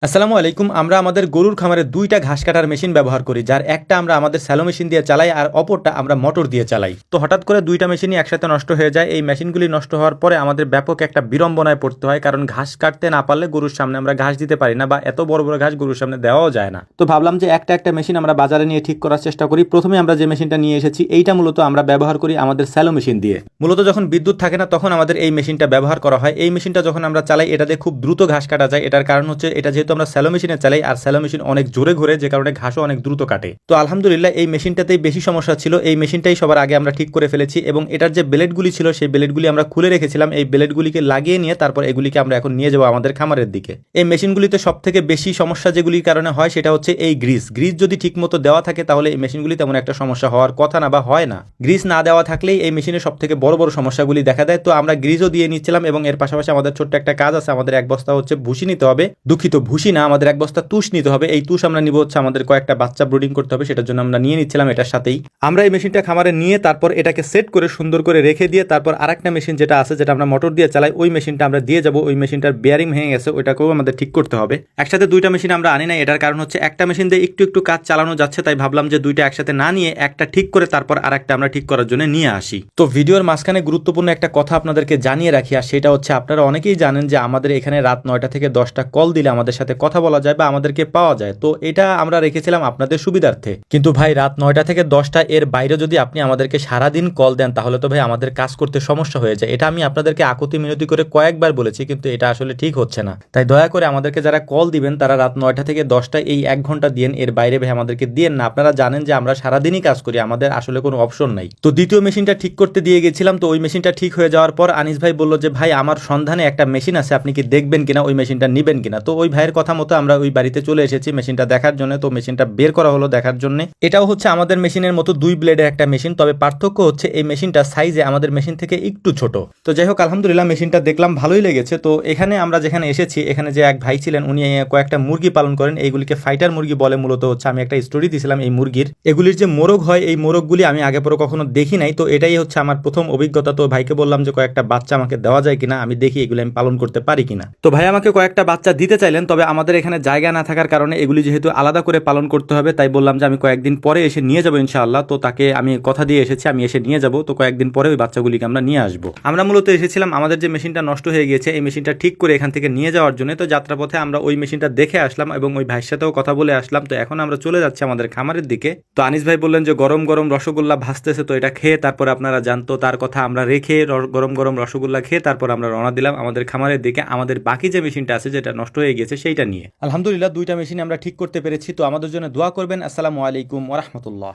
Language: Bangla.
আসসালামু আলাইকুম। আমরা আমাদের গরুর খামারে দুইটা ঘাস কাটার মেশিন ব্যবহার করি, যার একটা আমরা আমাদের স্যালো মেশিন দিয়ে চালাই আর অপরটা আমরা মোটর দিয়ে চালাই। তো হঠাৎ করে দুইটা মেশিনই একসাথে নষ্ট হয়ে যায়। এই মেশিনগুলি নষ্ট হওয়ার পরে আমাদের ব্যাপক একটা বিড়ম্বনায় পড়তে হয়, কারণ ঘাস কাটতে না পারলে গরুর সামনে আমরা ঘাস দিতে পারি না, বা এত বড় বড় ঘাস গরুর সামনে দেওয়াও যায় না। তো ভাবলাম যে একটা মেশিন আমরা বাজারে নিয়ে ঠিক করার চেষ্টা করি। প্রথমে আমরা যে মেশিনটা নিয়ে এসেছি এইটা মূলত আমরা ব্যবহার করি আমাদের স্যালো মেশিন দিয়ে। মূলত যখন বিদ্যুৎ থাকে না তখন আমাদের এই মেশিনটা ব্যবহার করা হয়। এই মেশিনটা যখন আমরা চালাই এটাতে খুব দ্রুত ঘাস কাটা যায়। এটার কারণ হচ্ছে এটা যেহেতু আমরা স্যালো মেশিনে চালাই আর স্যালো মেশিন অনেক জোরে ঘুরে, যে কারণে ঘাসও অনেক দ্রুত কাটে। তো আলহামদুলিল্লাহ এই মেশিনটাতেই বেশি সমস্যা ছিল। এই মেশিনটাই সবার আগে আমরা ঠিক করে ফেলেছি এবং এটার যে ব্লেডগুলি ছিল সেই ব্লেডগুলি আমরা খুলে রেখেছিলাম। এই ব্লেডগুলিকে লাগিয়ে নিয়ে তারপর এগুলিকে আমরা এখন নিয়ে যাবো আমাদের খামারের দিকে। এই মেশিনগুলিতে সব থেকে বেশি সমস্যা যেগুলির কারণে হয় সেটা হচ্ছে এই গ্রিস যদি ঠিক মতো দেওয়া থাকে তাহলে এই মেশিনগুলি তেমন একটা সমস্যা হওয়ার কথা না, বা হয় না। গ্রিস না দেওয়া থাকলেই এই মেশিনের সব থেকে বড় বড় সমস্যাগুলি দেখা দেয়। তো আমরা গ্রিসও দিয়ে নিচ্ছিলাম এবং এর পাশাপাশি আমাদের ছোট্ট একটা কাজ আছে। আমাদের এক বস্তা হচ্ছে ভুসি নিতে হবে, দুঃখিত ভুসি না, আমাদের এক বস্তা তুষ নিতে হবে। এই তুষ আমরা নিব হচ্ছে আমাদের কয়েকটা বাচ্চা ব্রুডিং করতে হবে, সেটার জন্য আমরা নিয়ে নিচ্ছিলাম এটার সাথেই। আমরা এই মেশিনটা খামারে নিয়ে তারপর এটাকে সেট করে সুন্দর করে রেখে দিয়ে তারপর আরেকটা মেশিন যেটা আছে, যেটা আমরা মোটর দিয়ে চালাই, ওই মেশিনটা আমরা দিয়ে যাব। ওই মেশিনটার বেয়ারিং ভেঙে গেছে, ওইটাকেও আমাদের ঠিক করতে হবে। একসাথে দুইটা মেশিন আমরা আনি না, এটার কারণ হচ্ছে একটা মেশিন দিয়ে একটু একটু কাজ চালানো যাচ্ছে, তাই ভাবলাম যে দুইটা একসাথে না নিয়ে একটা ঠিক করে তারপর আরেকটা আমরা ঠিক করার জন্য নিয়ে আসি। তো ভিডিওর মাঝখানে গুরুত্বপূর্ণ একটা কথা আপনাদেরকে জানিয়ে রাখি, আর সেটা হচ্ছে আপনারা অনেকেই জানেন যে আমাদের এখানে রাত 9টা থেকে 10টা কল দিলে আমাদের সাথে কথা বলা যায় বা আমাদেরকে পাওয়া যায়। তো এটা আমরা রেখেছিলাম আপনাদের সুবিধার্থে, কিন্তু ভাই রাত 9টা থেকে 10টা এর বাইরে যদি আপনি আমাদেরকে সারাদিন কল দেন তাহলে তো ভাই আমাদের কাজ করতে সমস্যা হয়ে যায়। এটা আমি আপনাদেরকে আকুতি মিনতি করে কয়েকবার বলেছি, কিন্তু এটা আসলে ঠিক হচ্ছে না। তাই দয়া করে আমাদেরকে যারা কল দিবেন তারা রাত 9টা থেকে 10টা এই 1 ঘন্টা দিন, এর বাইরে ভাই আমাদেরকে দিয়েন না। আপনারা জানেন যে আমরা সারাদিনই কাজ করি, আমাদের আসলে কোনো অপশন নাই। তো দ্বিতীয় মেশিনটা ঠিক করতে দিয়ে গেছিলাম। তো ওই মেশিনটা ঠিক হয়ে যাওয়ার পর আনিস ভাই বলল যে ভাই আমার সন্ধানে একটা মেশিন আছে, আপনি কি দেখবেন কিনা, ওই মেশিনটা নিবেন কিনা। তো ওই ভাইয়ের কথা মতো আমরা ওই বাড়িতে চলে এসেছি মেশিনটা দেখার জন্য। তো মেশিনটা বের করা হলো দেখার জন্য। এটাও হচ্ছে আমাদের মেশিনের মতো 2 ব্লেডের একটা মেশিন, তবে পার্থক্য হচ্ছে এই মেশিনটা সাইজে আমাদের মেশিন থেকে একটু ছোট। তো যাই হোক আলহামদুলিল্লাহ মেশিনটা দেখলাম ভালোই লেগেছে। তো এখানে আমরা যেখানে এসেছি এখানে যে এক ভাই ছিলেন উনি কয়েকটা মুরগি পালন করেন, এইগুলিকে ফাইটার মুরগি বলে। মূলত হচ্ছে আমি একটা স্টোরি দিয়েছিলাম এই মুরগির, এগুলির যে মোরগ হয় এই মোরগগুলি আমি আগে পরে কখনো দেখি নাই। তো এটাই হচ্ছে আমার প্রথম অভিজ্ঞতা। তো ভাইকে বললাম যে কয়েকটা বাচ্চা আমাকে দেওয়া যায় কিনা, আমি দেখি এগুলি আমি পালন করতে পারি কিনা। তো ভাই আমাকে কয়েকটা বাচ্চা দিতে চাইলেন, তবে আমাদের এখানে জায়গা না থাকার কারণে এগুলি যেহেতু আলাদা করে পালন করতে হবে, তাই বললাম যে আমি কয়েকদিন পরে এসে নিয়ে যাবো ইনশাআল্লাহ। তো তাকে আমি কথা দিয়ে এসেছি আমি এসে নিয়ে যাব। তো কয়েকদিন পরে ওই বাচ্চাগুলিকে আমরা নিয়ে আসবো। আমরা মূলত এসেছিলাম আমাদের যে মেশিনটা নষ্ট হয়ে গিয়েছে এই মেশিনটা ঠিক করে এখান থেকে নিয়ে যাওয়ার জন্য। তো যাত্রাপথে আমরা ওই মেশিনটা দেখে আসলাম এবং ওই ভাইয়ের সাথেও কথা বলে আসলাম। তো এখন আমরা চলে যাচ্ছি আমাদের খামারের দিকে। তো আনিস ভাই বললেন যে গরম গরম রসগোল্লা ভাসতেছে, তো এটা খেয়ে তারপর আপনারা জানতো, তার কথা আমরা রেখে গরম গরম রসগোল্লা খেয়ে তারপর আমরা রওনা দিলাম আমাদের খামারের দিকে, আমাদের বাকি যে মেশিনটা আছে যেটা নষ্ট হয়ে গিয়েছে সেইটা নিয়ে। আলহামদুলিল্লাহ দুইটা মেশিন আমরা ঠিক করতে পেরেছি। তো আমাদের জন্য দোয়া করবেন। আসসালামু আলাইকুম ওয়া রাহমাতুল্লাহ।